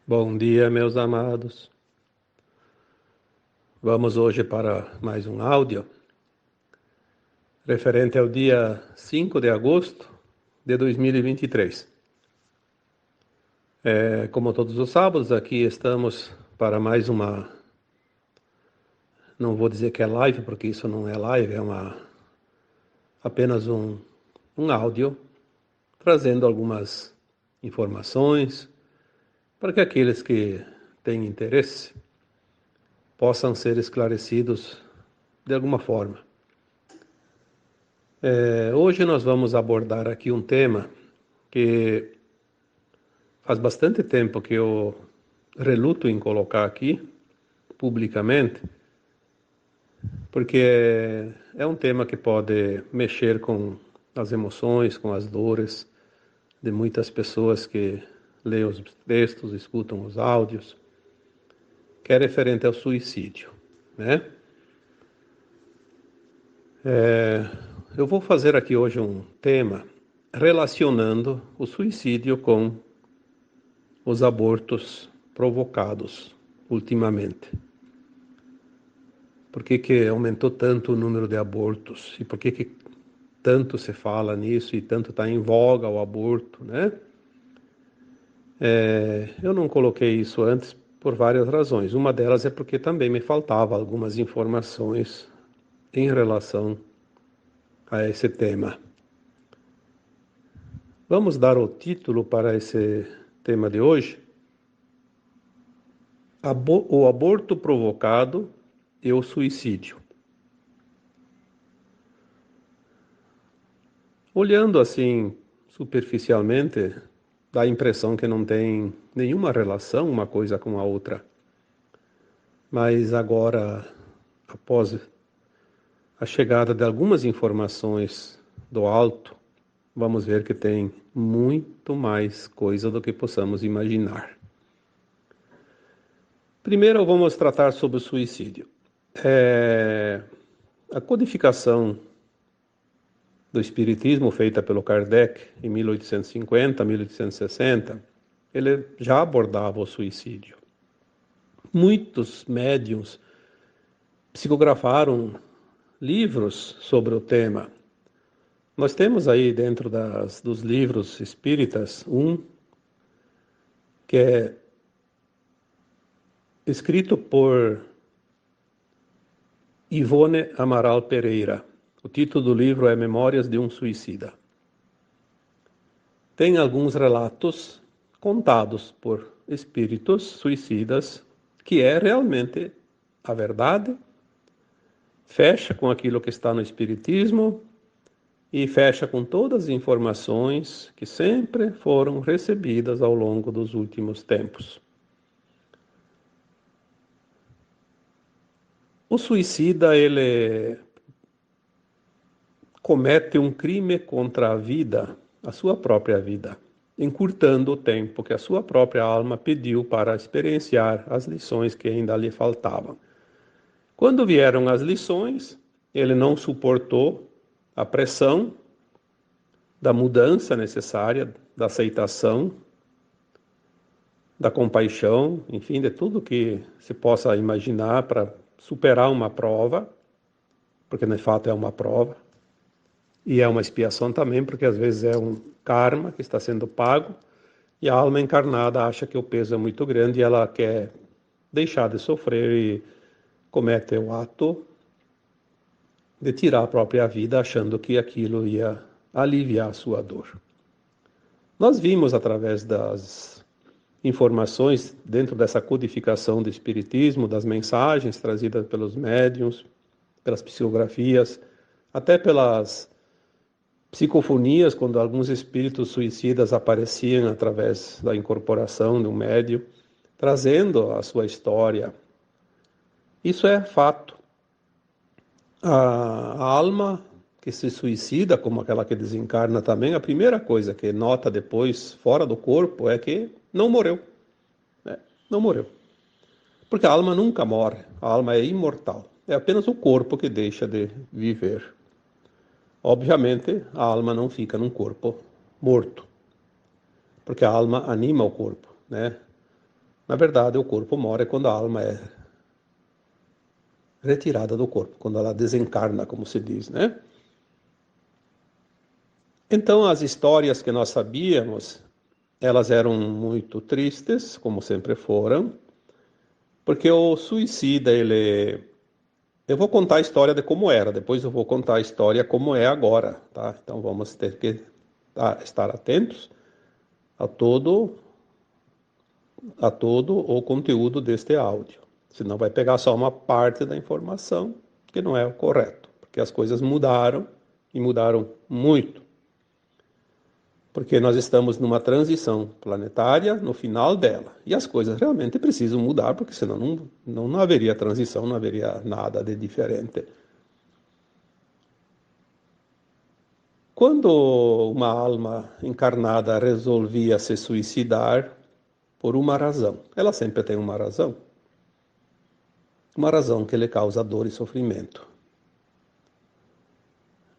Bom dia, meus amados. Vamos hoje para mais um áudio referente ao dia 5 de agosto de 2023. Como todos os sábados, aqui estamos para mais uma... Não vou dizer que é live, porque isso não é live, é apenas um áudio, trazendo algumas informações para que aqueles que têm interesse possam ser esclarecidos de alguma forma. Hoje nós vamos abordar aqui um tema que faz bastante tempo que eu reluto em colocar aqui publicamente, porque é um tema que pode mexer com as emoções, com as dores de muitas pessoas que leem os textos, escutam os áudios, que é referente ao suicídio, né? Eu vou fazer aqui hoje um tema relacionando o suicídio com os abortos provocados ultimamente. Por que aumentou tanto o número de abortos? E por que tanto se fala nisso e tanto está em voga o aborto, né? Eu não coloquei isso antes por várias razões. Uma delas é porque também me faltava algumas informações em relação a esse tema. Vamos dar o título para esse tema de hoje: o aborto provocado e o suicídio. Olhando assim superficialmente, dá a impressão que não tem nenhuma relação uma coisa com a outra. Mas agora, após a chegada de algumas informações do alto, vamos ver que tem muito mais coisa do que possamos imaginar. Primeiro, vamos tratar sobre o suicídio. A codificação do Espiritismo, feita pelo Kardec em 1850, 1860, ele já abordava o suicídio. Muitos médiuns psicografaram livros sobre o tema. Nós temos aí dentro dos livros espíritas um que é escrito por Ivone Amaral Pereira. O título do livro é Memórias de um Suicida. Tem alguns relatos contados por espíritos suicidas que é realmente a verdade, fecha com aquilo que está no Espiritismo e fecha com todas as informações que sempre foram recebidas ao longo dos últimos tempos. O suicida, ele comete um crime contra a vida, a sua própria vida, encurtando o tempo que a sua própria alma pediu para experienciar as lições que ainda lhe faltavam. Quando vieram as lições, ele não suportou a pressão da mudança necessária, da aceitação, da compaixão, enfim, de tudo que se possa imaginar para superar uma prova, porque de fato é uma prova, e é uma expiação também, porque às vezes é um karma que está sendo pago, e a alma encarnada acha que o peso é muito grande e ela quer deixar de sofrer e comete o ato de tirar a própria vida, achando que aquilo ia aliviar a sua dor. Nós vimos através das informações dentro dessa codificação do Espiritismo, das mensagens trazidas pelos médiuns, pelas psicografias, até pelas psicofonias, quando alguns espíritos suicidas apareciam através da incorporação de um médium, trazendo a sua história. Isso é fato. A alma que se suicida, como aquela que desencarna também, a primeira coisa que nota depois, fora do corpo, é que não morreu. Não morreu. Porque a alma nunca morre, a alma é imortal. É apenas o corpo que deixa de viver. Obviamente, a alma não fica num corpo morto, porque a alma anima o corpo, né? Na verdade, o corpo morre quando a alma é retirada do corpo, quando ela desencarna, como se diz, né? Então, as histórias que nós sabíamos, elas eram muito tristes, como sempre foram, porque o suicida, eu vou contar a história de como era, depois eu vou contar a história como é agora, tá? Então vamos ter que estar atentos a todo o conteúdo deste áudio. Senão vai pegar só uma parte da informação que não é o correto, porque as coisas mudaram e mudaram muito. Porque nós estamos numa transição planetária no final dela. E as coisas realmente precisam mudar, porque senão não haveria transição, não haveria nada de diferente. Quando uma alma encarnada resolvia se suicidar, por uma razão, ela sempre tem uma razão que lhe causa dor e sofrimento.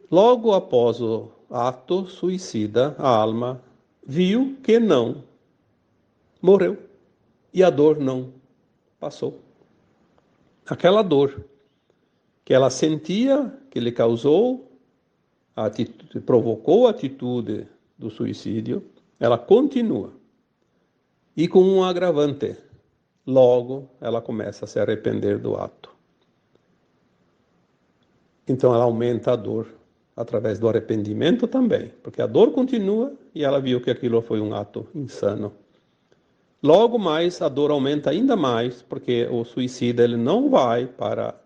Logo após o ato suicida, a alma viu que não morreu e a dor não passou. Aquela dor que ela sentia, que lhe causou, provocou a atitude do suicídio, ela continua. E com um agravante, logo ela começa a se arrepender do ato. Então ela aumenta a dor através do arrependimento também, porque a dor continua e ela viu que aquilo foi um ato insano. Logo mais a dor aumenta ainda mais, porque o suicida ele não vai para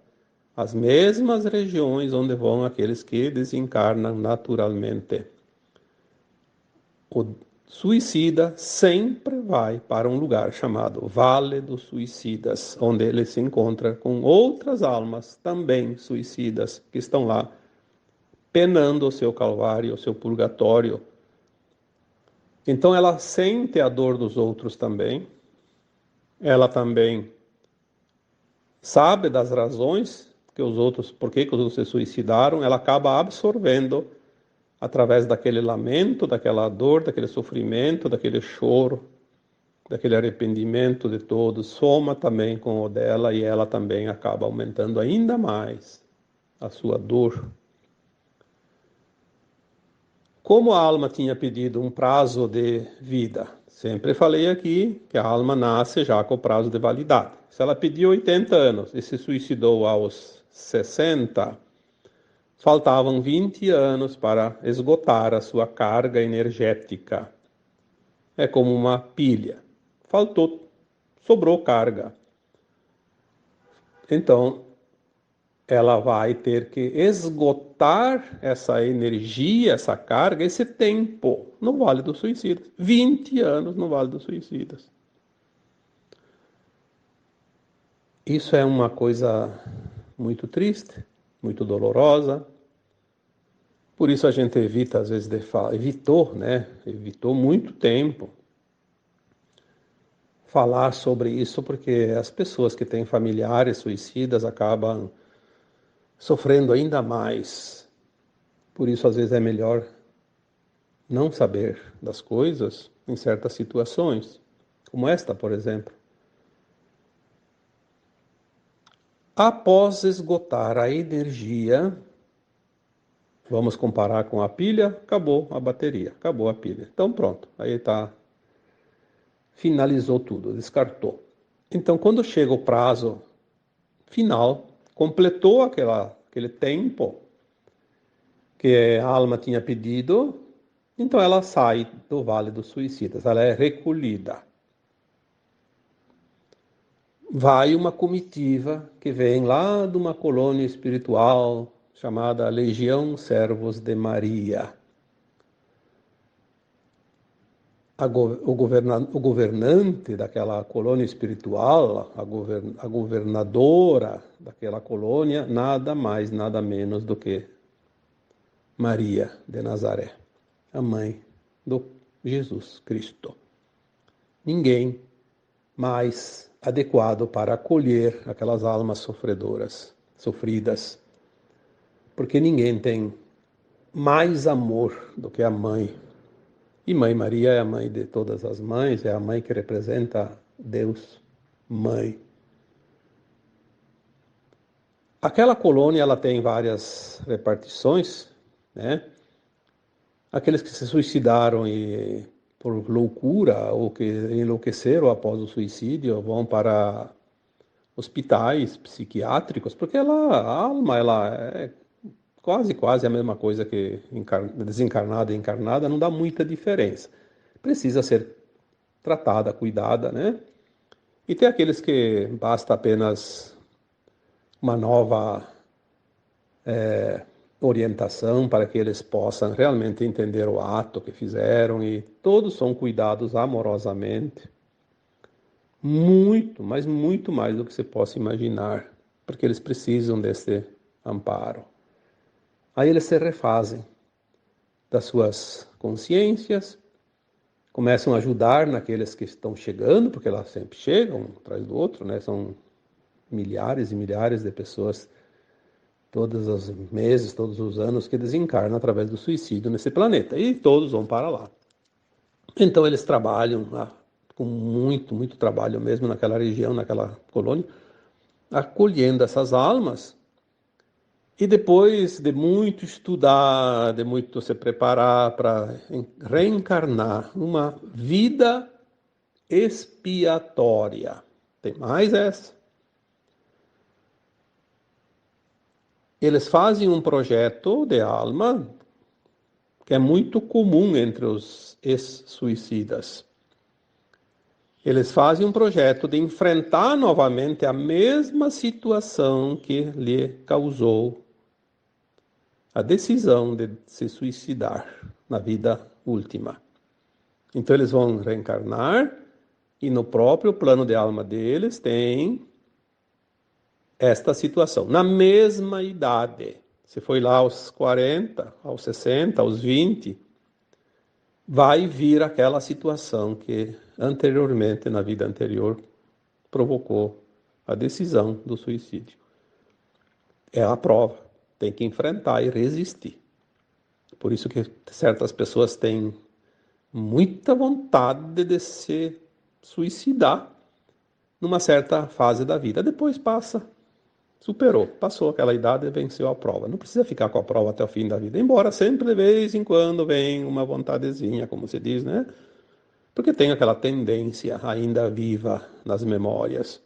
as mesmas regiões onde vão aqueles que desencarnam naturalmente. O suicida sempre vai para um lugar chamado Vale dos Suicidas, onde ele se encontra com outras almas também suicidas que estão lá penando o seu calvário, o seu purgatório. Então ela sente a dor dos outros também. Ela também sabe das razões que os outros, por que os outros se suicidaram. Ela acaba absorvendo através daquele lamento, daquela dor, daquele sofrimento, daquele choro, daquele arrependimento de todos, soma também com o dela e ela também acaba aumentando ainda mais a sua dor. Como a alma tinha pedido um prazo de vida, sempre falei aqui que a alma nasce já com o prazo de validade. Se ela pediu 80 anos e se suicidou aos 60, faltavam 20 anos para esgotar a sua carga energética. É como uma pilha. Sobrou carga. Então, ela vai ter que esgotar essa energia, essa carga, esse tempo no Vale dos Suicidas. 20 anos no Vale dos Suicidas. Isso é uma coisa muito triste, muito dolorosa. Por isso a gente evita, às vezes, evitou muito tempo falar sobre isso, porque as pessoas que têm familiares suicidas acabam sofrendo ainda mais. Por isso, às vezes, é melhor não saber das coisas em certas situações, como esta, por exemplo. Após esgotar a energia, vamos comparar com a pilha, acabou a bateria, acabou a pilha. Então pronto, aí finalizou tudo, descartou. Então quando chega o prazo final, completou aquele tempo que a alma tinha pedido, então ela sai do Vale dos Suicidas, ela é recolhida. Vai uma comitiva que vem lá de uma colônia espiritual chamada Legião Servos de Maria. O governante daquela colônia espiritual, a governadora daquela colônia, nada mais, nada menos do que Maria de Nazaré, a mãe do Jesus Cristo. Ninguém mais adequado para acolher aquelas almas sofridas, porque ninguém tem mais amor do que a mãe. E Mãe Maria é a mãe de todas as mães, é a mãe que representa Deus, Mãe. Aquela colônia ela tem várias repartições, né? Aqueles que se suicidaram por loucura ou que enlouqueceram após o suicídio vão para hospitais psiquiátricos, porque a alma ela é quase a mesma coisa que desencarnada e encarnada, não dá muita diferença. Precisa ser tratada, cuidada, né? E tem aqueles que basta apenas uma nova orientação para que eles possam realmente entender o ato que fizeram e todos são cuidados amorosamente, muito, mas muito mais do que você possa imaginar, porque eles precisam desse amparo. Aí eles se refazem das suas consciências, começam a ajudar naqueles que estão chegando, porque elas sempre chegam um atrás do outro, né? São milhares e milhares de pessoas todos os meses, todos os anos que desencarnam através do suicídio nesse planeta e todos vão para lá. Então eles trabalham com muito trabalho mesmo naquela região, naquela colônia, acolhendo essas almas. E depois de muito estudar, de muito se preparar para reencarnar uma vida expiatória. Tem mais essa. Eles fazem um projeto de alma que é muito comum entre os ex-suicidas. Eles fazem um projeto de enfrentar novamente a mesma situação que lhe causou a decisão de se suicidar na vida última. Então eles vão reencarnar e no próprio plano de alma deles tem esta situação. Na mesma idade, se foi lá aos 40, aos 60, aos 20, vai vir aquela situação que anteriormente, na vida anterior, provocou a decisão do suicídio. É a prova, tem que enfrentar e resistir. Por isso que certas pessoas têm muita vontade de se suicidar numa certa fase da vida. Depois passa, superou, passou aquela idade e venceu a prova. Não precisa ficar com a prova até o fim da vida, embora sempre de vez em quando vem uma vontadezinha, como se diz, né? Porque tem aquela tendência ainda viva nas memórias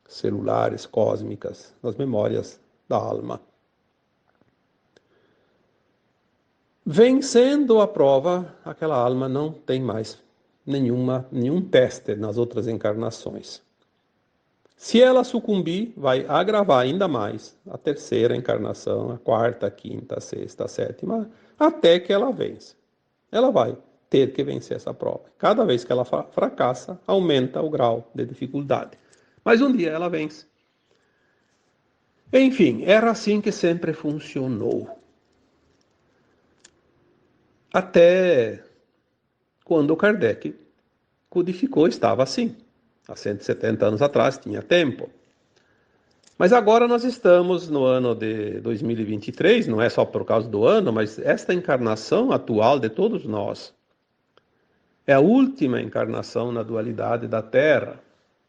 celulares, cósmicas, nas memórias da alma. Vencendo a prova, aquela alma não tem mais nenhum teste nas outras encarnações. Se ela sucumbir, vai agravar ainda mais a terceira encarnação, a quarta, a quinta, a sexta, a sétima, até que ela vence. Ela vai ter que vencer essa prova. Cada vez que ela fracassa, aumenta o grau de dificuldade. Mas um dia ela vence. Enfim, era assim que sempre funcionou. Até quando Kardec codificou, estava assim. Há 170 anos atrás, tinha tempo. Mas agora nós estamos no ano de 2023, não é só por causa do ano, mas esta encarnação atual de todos nós é a última encarnação na dualidade da Terra.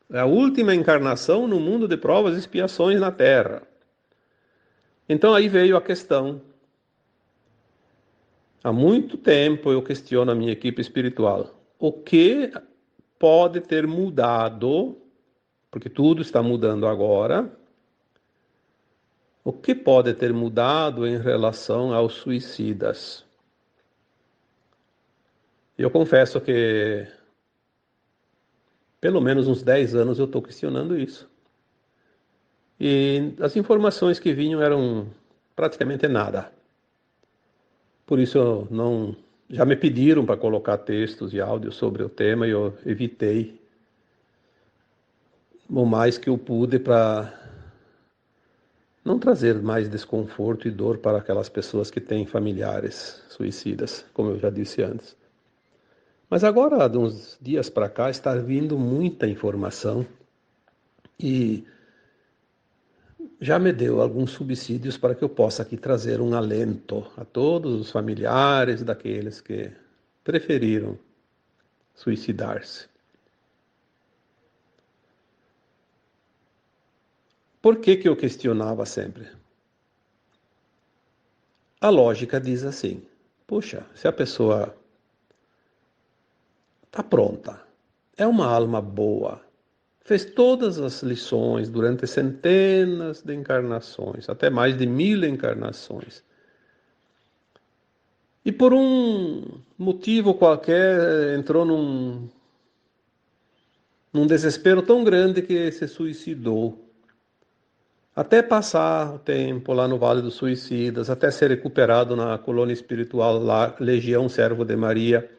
É a última encarnação no mundo de provas e expiações na Terra. Então aí veio a questão. Há muito tempo eu questiono a minha equipe espiritual. O que pode ter mudado, porque tudo está mudando agora, o que pode ter mudado em relação aos suicidas? Eu confesso que pelo menos uns 10 anos eu estou questionando isso. E as informações que vinham eram praticamente nada. Por isso já me pediram para colocar textos e áudios sobre o tema e eu evitei o mais que eu pude para não trazer mais desconforto e dor para aquelas pessoas que têm familiares suicidas, como eu já disse antes. Mas agora, de uns dias para cá, está vindo muita informação e já me deu alguns subsídios para que eu possa aqui trazer um alento a todos os familiares daqueles que preferiram suicidar-se. Por que eu questionava sempre? A lógica diz assim: puxa, se a pessoa está pronta, é uma alma boa, fez todas as lições durante centenas de encarnações, até mais de 1000 encarnações, e por um motivo qualquer entrou num desespero tão grande que se suicidou. Até passar o tempo lá no Vale dos Suicidas, até ser recuperado na colônia espiritual lá, Legião Servo de Maria.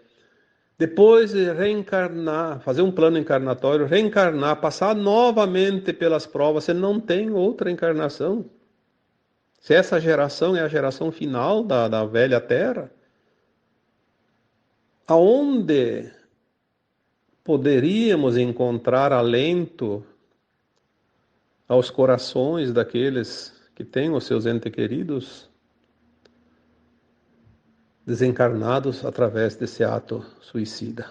Depois reencarnar, fazer um plano encarnatório, reencarnar, passar novamente pelas provas, você não tem outra encarnação. Se essa geração é a geração final da velha Terra, aonde poderíamos encontrar alento aos corações daqueles que têm os seus entes queridos desencarnados através desse ato suicida?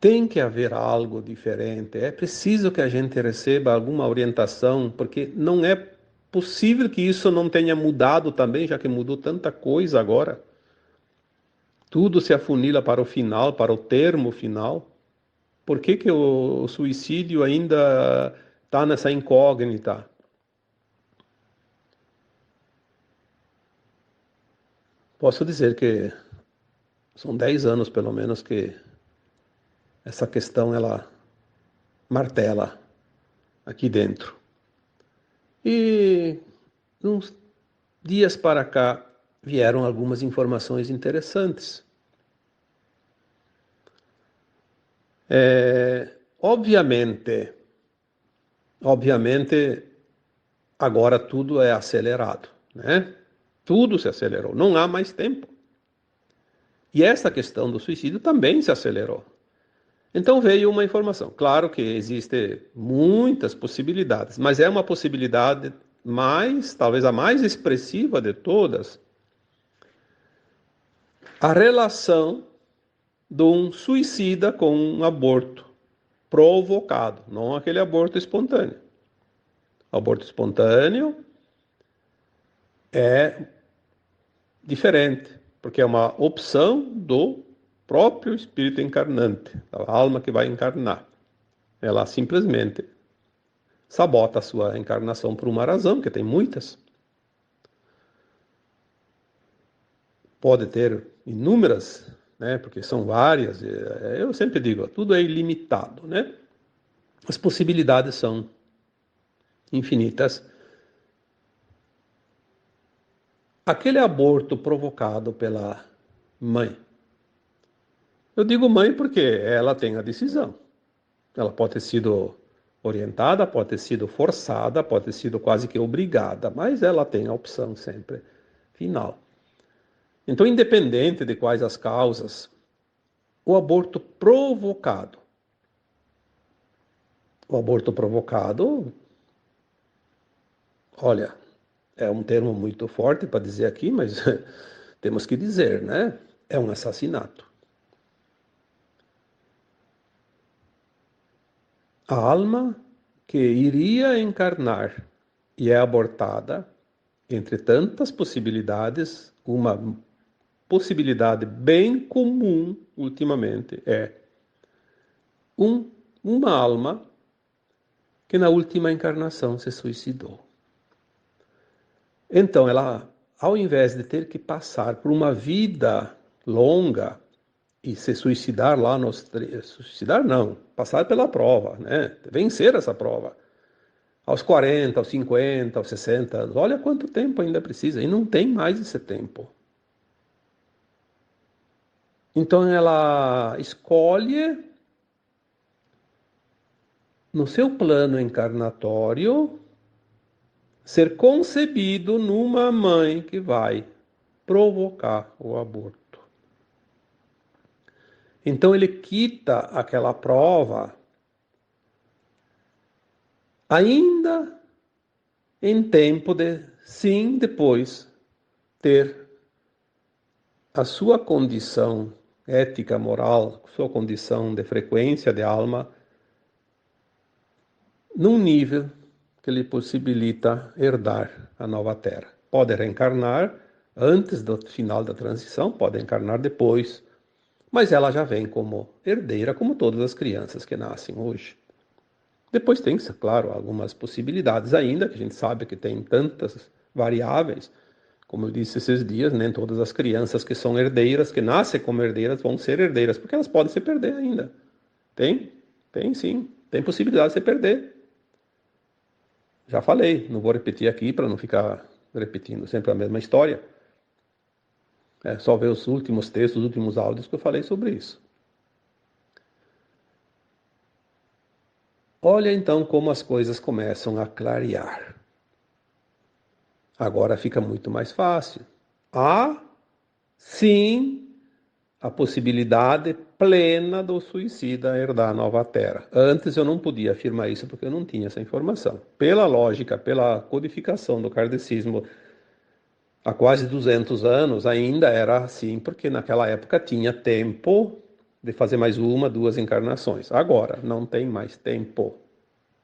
Tem que haver algo diferente. É preciso que a gente receba alguma orientação, porque não é possível que isso não tenha mudado também, já que mudou tanta coisa agora. Tudo se afunila para o final, para o termo final. Por que o suicídio ainda está nessa incógnita? Posso dizer que são 10 anos, pelo menos, que essa questão ela martela aqui dentro. E uns dias para cá vieram algumas informações interessantes. Obviamente, agora tudo é acelerado, né? Tudo se acelerou, não há mais tempo. E essa questão do suicídio também se acelerou. Então veio uma informação. Claro que existem muitas possibilidades, mas é uma possibilidade talvez a mais expressiva de todas, a relação de um suicida com um aborto provocado, não aquele aborto espontâneo. O aborto espontâneo é diferente, porque é uma opção do próprio espírito encarnante, a alma que vai encarnar. Ela simplesmente sabota a sua encarnação por uma razão, que tem muitas. Pode ter inúmeras, né? Porque são várias. Eu sempre digo, tudo é ilimitado, né? As possibilidades são infinitas. Aquele aborto provocado pela mãe. Eu digo mãe porque ela tem a decisão. Ela pode ter sido orientada, pode ter sido forçada, pode ter sido quase que obrigada, mas ela tem a opção sempre final. Então, independente de quais as causas, o aborto provocado. O aborto provocado, olha, é um termo muito forte para dizer aqui, mas temos que dizer, né? É um assassinato. A alma que iria encarnar e é abortada, entre tantas possibilidades, uma possibilidade bem comum ultimamente é uma alma que na última encarnação se suicidou. Então, ela, ao invés de ter que passar por uma vida longa e se suicidar lá suicidar não, passar pela prova, né? Vencer essa prova. Aos 40, aos 50, aos 60 anos. Olha quanto tempo ainda precisa. E não tem mais esse tempo. Então ela escolhe, no seu plano encarnatório, ser concebido numa mãe que vai provocar o aborto. Então ele quita aquela prova ainda em tempo de, sim, depois ter a sua condição ética, moral, sua condição de frequência de alma, num nível que lhe possibilita herdar a nova Terra. Pode reencarnar antes do final da transição, pode encarnar depois, mas ela já vem como herdeira, como todas as crianças que nascem hoje. Depois tem, claro, algumas possibilidades ainda, que a gente sabe que tem tantas variáveis. Como eu disse esses dias, nem todas as crianças que são herdeiras, que nascem como herdeiras, vão ser herdeiras, porque elas podem se perder ainda. Tem sim, tem possibilidade de se perder. Já falei, não vou repetir aqui para não ficar repetindo sempre a mesma história. É só ver os últimos textos, os últimos áudios que eu falei sobre isso. Olha então como as coisas começam a clarear. Agora fica muito mais fácil. Há, sim, a possibilidade plena do suicida herdar a nova terra. Antes eu não podia afirmar isso porque eu não tinha essa informação. Pela lógica, pela codificação do kardecismo, há quase 200 anos ainda era assim, porque naquela época tinha tempo de fazer mais uma, duas encarnações. Agora não tem mais tempo.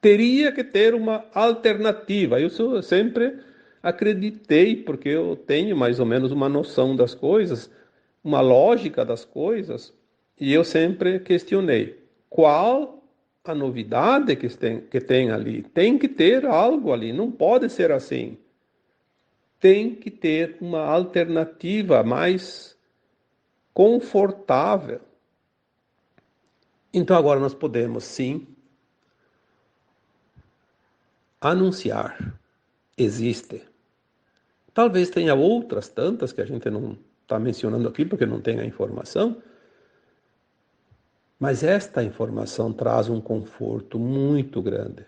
Teria que ter uma alternativa. Eu sempre acreditei, porque eu tenho mais ou menos uma noção das coisas, uma lógica das coisas, e eu sempre questionei qual a novidade que tem ali. Tem que ter algo ali, não pode ser assim. Tem que ter uma alternativa mais confortável. Então agora nós podemos sim anunciar. Existe. Talvez tenha outras tantas que a gente não está mencionando aqui porque não tem a informação, mas esta informação traz um conforto muito grande.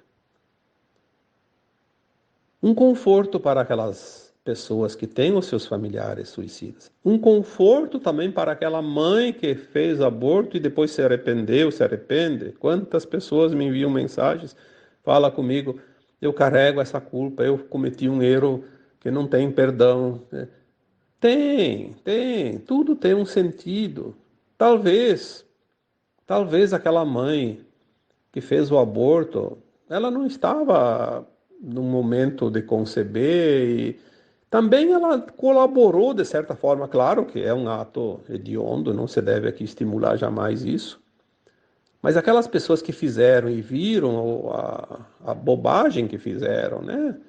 Um conforto para aquelas pessoas que têm os seus familiares suicidas. Um conforto também para aquela mãe que fez aborto e depois se arrependeu, se arrepende. Quantas pessoas me enviam mensagens, fala comigo, eu carrego essa culpa, eu cometi um erro que não tem perdão. Tudo tem um sentido. Talvez aquela mãe que fez o aborto, ela não estava no momento de conceber e também ela colaborou de certa forma, claro que é um ato hediondo, não se deve aqui estimular jamais isso, mas aquelas pessoas que fizeram e viram a bobagem que fizeram, né?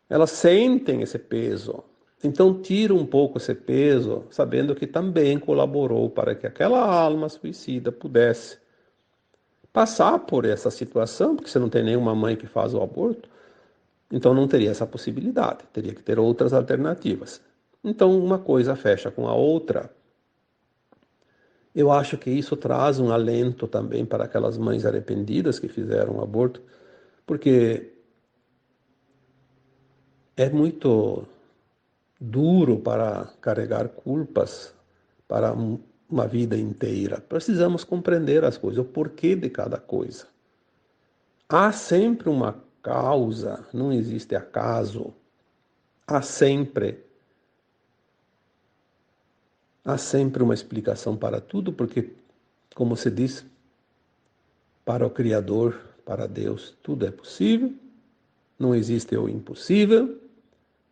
Elas sentem esse peso. Então tira um pouco esse peso, sabendo que também colaborou para que aquela alma suicida pudesse passar por essa situação, porque você não tem nenhuma mãe que faz o aborto, então não teria essa possibilidade, teria que ter outras alternativas. Então uma coisa fecha com a outra. Eu acho que isso traz um alento também para aquelas mães arrependidas que fizeram o aborto, porque é muito duro para carregar culpas para uma vida inteira. Precisamos compreender as coisas, o porquê de cada coisa. Há sempre uma causa, não existe acaso. Há sempre, há sempre uma explicação para tudo, porque, como se diz, para o Criador, para Deus, tudo é possível. Não existe o impossível,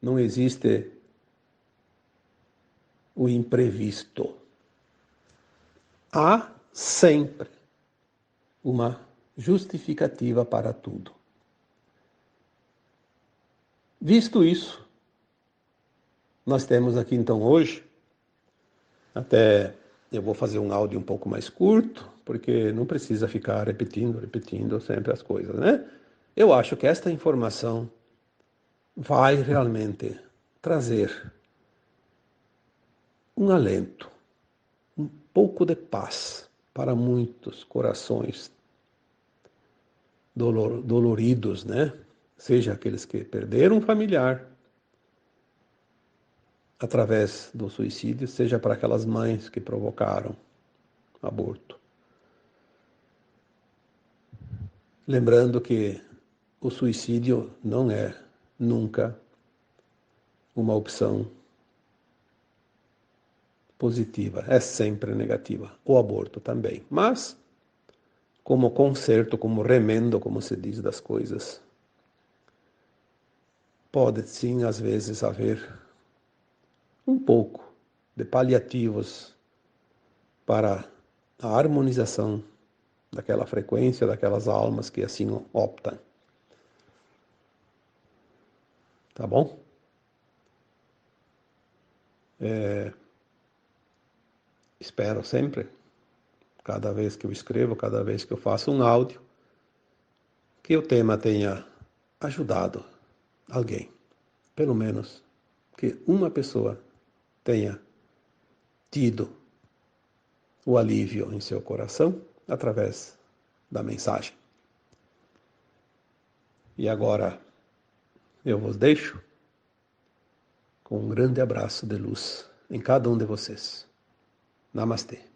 não existe o imprevisto. Há sempre uma justificativa para tudo. Visto isso, nós temos aqui então hoje, até eu vou fazer um áudio um pouco mais curto, porque não precisa ficar repetindo sempre as coisas, né? Eu acho que esta informação vai realmente trazer um alento, um pouco de paz para muitos corações doloridos, né? Seja aqueles que perderam um familiar através do suicídio, seja para aquelas mães que provocaram aborto. Lembrando que o suicídio não é nunca uma opção positiva, é sempre negativa. O aborto também. Mas, como conserto, como remendo, como se diz, das coisas, pode sim, às vezes, haver um pouco de paliativos para a harmonização daquela frequência, daquelas almas que assim optam. Tá bom? Espero sempre, cada vez que eu escrevo, cada vez que eu faço um áudio, que o tema tenha ajudado alguém. Pelo menos que uma pessoa tenha tido o alívio em seu coração através da mensagem. E agora eu vos deixo com um grande abraço de luz em cada um de vocês. Namastê.